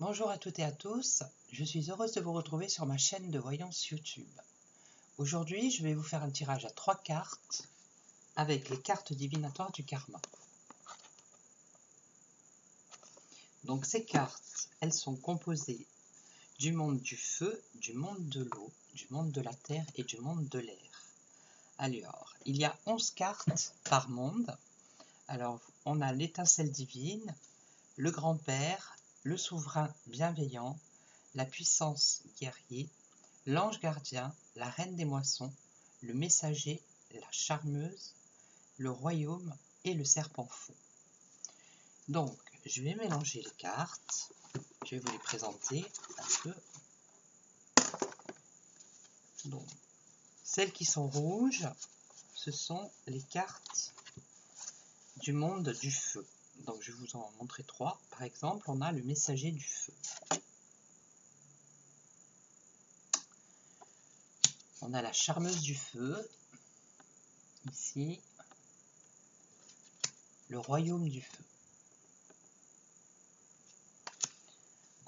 Bonjour à toutes et à tous, je suis heureuse de vous retrouver sur ma chaîne de voyance YouTube. Aujourd'hui, je vais vous faire un tirage à 3 cartes avec les cartes divinatoires du karma. Donc ces cartes, elles sont composées du monde du feu, du monde de l'eau, du monde de la terre et du monde de l'air. Alors, il y a 11 cartes par monde. Alors, on a l'étincelle divine, le grand-père, le souverain bienveillant, la puissance guerrier, l'ange gardien, la reine des moissons, le messager, la charmeuse, le royaume et le serpent fou. Donc, je vais mélanger les cartes. Je vais vous les présenter un peu. Donc, celles qui sont rouges, ce sont les cartes du monde du feu. Donc, je vais vous en montrer 3. Par exemple, on a le messager du feu. On a la charmeuse du feu, ici, le royaume du feu.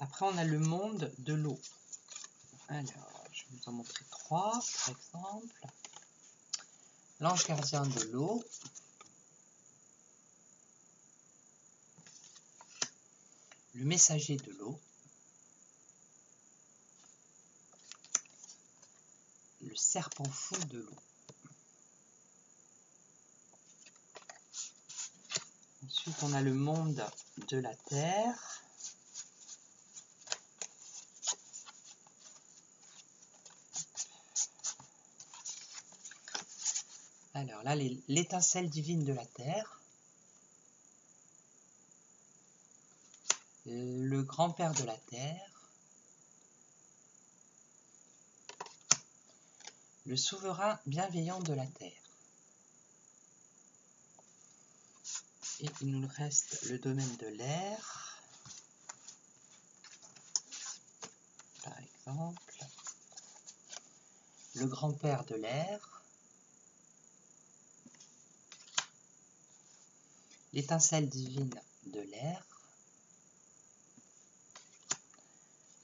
Après, on a le monde de l'eau. Alors, je vais vous en montrer 3, par exemple. L'ange gardien de l'eau, le messager de l'eau, le serpent fou de l'eau. Ensuite, on a le monde de la terre, alors là, l'étincelle divine de la terre, le grand-père de la terre, le souverain bienveillant de la terre. Et il nous reste le domaine de l'air, par exemple, le grand-père de l'air, l'étincelle divine de l'air,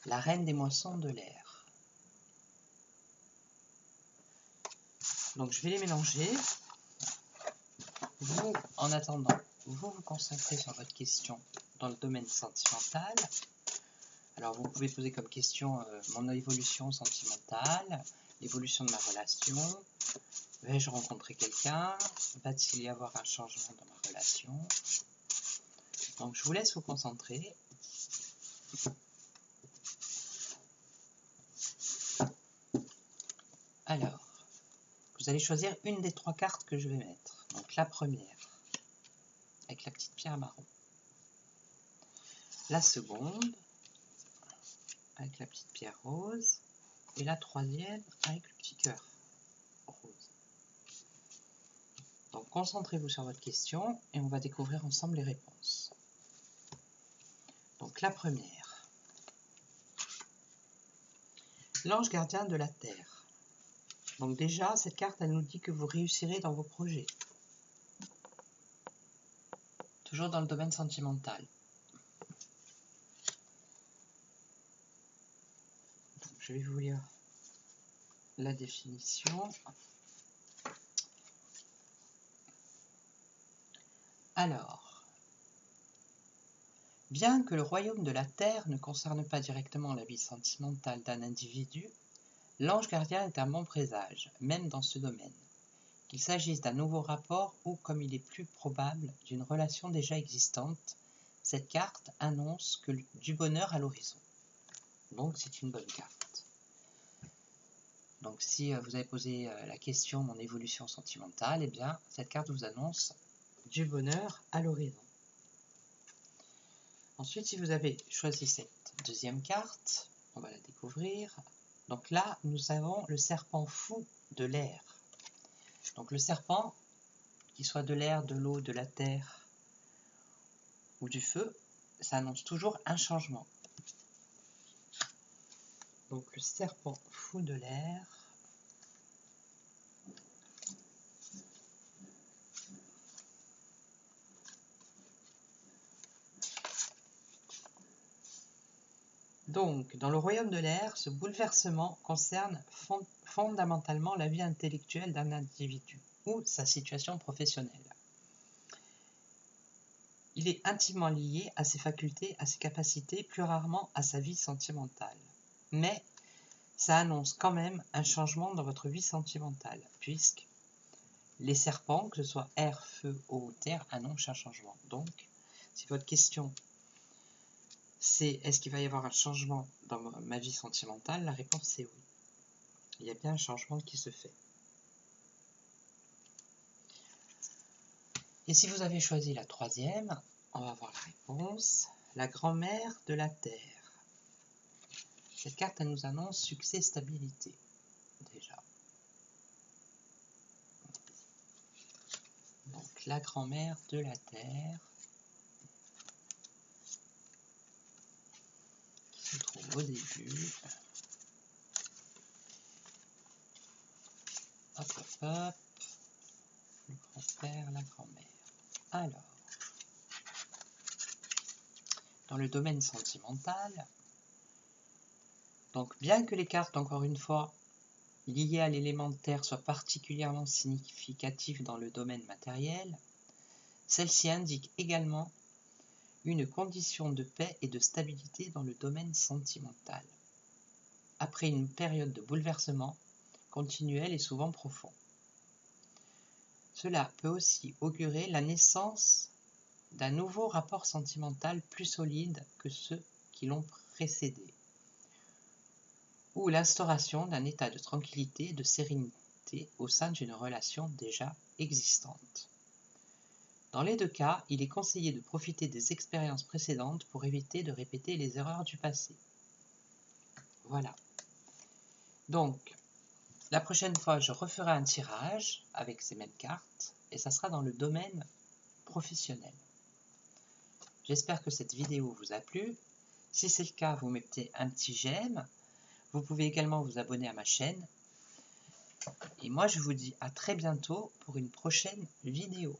la reine des moissons de l'air. Donc je vais les mélanger. Vous, en attendant, vous vous concentrez sur votre question dans le domaine sentimental. Alors vous pouvez poser comme question mon évolution sentimentale, l'évolution de ma relation, vais-je rencontrer quelqu'un, va-t-il y avoir un changement dans ma relation. Donc je vous laisse vous concentrer. Alors, vous allez choisir une des 3 cartes que je vais mettre. Donc la première, avec la petite pierre marron. La seconde, avec la petite pierre rose. Et la troisième, avec le petit cœur rose. Donc concentrez-vous sur votre question et on va découvrir ensemble les réponses. Donc la première, l'ange gardien de la terre. Donc déjà, cette carte, elle nous dit que vous réussirez dans vos projets. Toujours dans le domaine sentimental. Donc, je vais vous lire la définition. Alors, bien que le royaume de la terre ne concerne pas directement la vie sentimentale d'un individu, l'ange gardien est un bon présage, même dans ce domaine. Qu'il s'agisse d'un nouveau rapport ou, comme il est plus probable, d'une relation déjà existante, cette carte annonce du bonheur à l'horizon. Donc c'est une bonne carte. Donc si vous avez posé la question mon évolution sentimentale, eh bien cette carte vous annonce du bonheur à l'horizon. Ensuite, si vous avez choisi cette deuxième carte, on va la découvrir. Donc là, nous avons le serpent fou de l'air. Donc le serpent, qu'il soit de l'air, de l'eau, de la terre ou du feu, ça annonce toujours un changement. Donc le serpent fou de l'air. Donc, dans le royaume de l'air, ce bouleversement concerne fondamentalement la vie intellectuelle d'un individu ou sa situation professionnelle. Il est intimement lié à ses facultés, à ses capacités, plus rarement à sa vie sentimentale. Mais ça annonce quand même un changement dans votre vie sentimentale, puisque les serpents, que ce soit air, feu, eau ou terre, annoncent un changement. Donc, si votre question c'est est-ce qu'il va y avoir un changement dans ma vie sentimentale, la réponse est oui. Il y a bien un changement qui se fait. Et si vous avez choisi la troisième, on va voir la réponse. La grand-mère de la Terre. Cette carte, elle nous annonce succès et stabilité, déjà. Donc, la grand-mère de la Terre, qui se trouve au début. Hop, hop, hop. Le grand-père, la grand-mère. Alors, dans le domaine sentimental, donc bien que les cartes, encore une fois, liées à l'élément terre soient particulièrement significatives dans le domaine matériel, celles-ci indiquent également une condition de paix et de stabilité dans le domaine sentimental, après une période de bouleversement continuel et souvent profond. Cela peut aussi augurer la naissance d'un nouveau rapport sentimental plus solide que ceux qui l'ont précédé, ou l'instauration d'un état de tranquillité et de sérénité au sein d'une relation déjà existante. Dans les deux cas, il est conseillé de profiter des expériences précédentes pour éviter de répéter les erreurs du passé. Voilà. Donc, la prochaine fois, je referai un tirage avec ces mêmes cartes, et ça sera dans le domaine professionnel. J'espère que cette vidéo vous a plu. Si c'est le cas, vous mettez un petit j'aime. Vous pouvez également vous abonner à ma chaîne. Et moi, je vous dis à très bientôt pour une prochaine vidéo.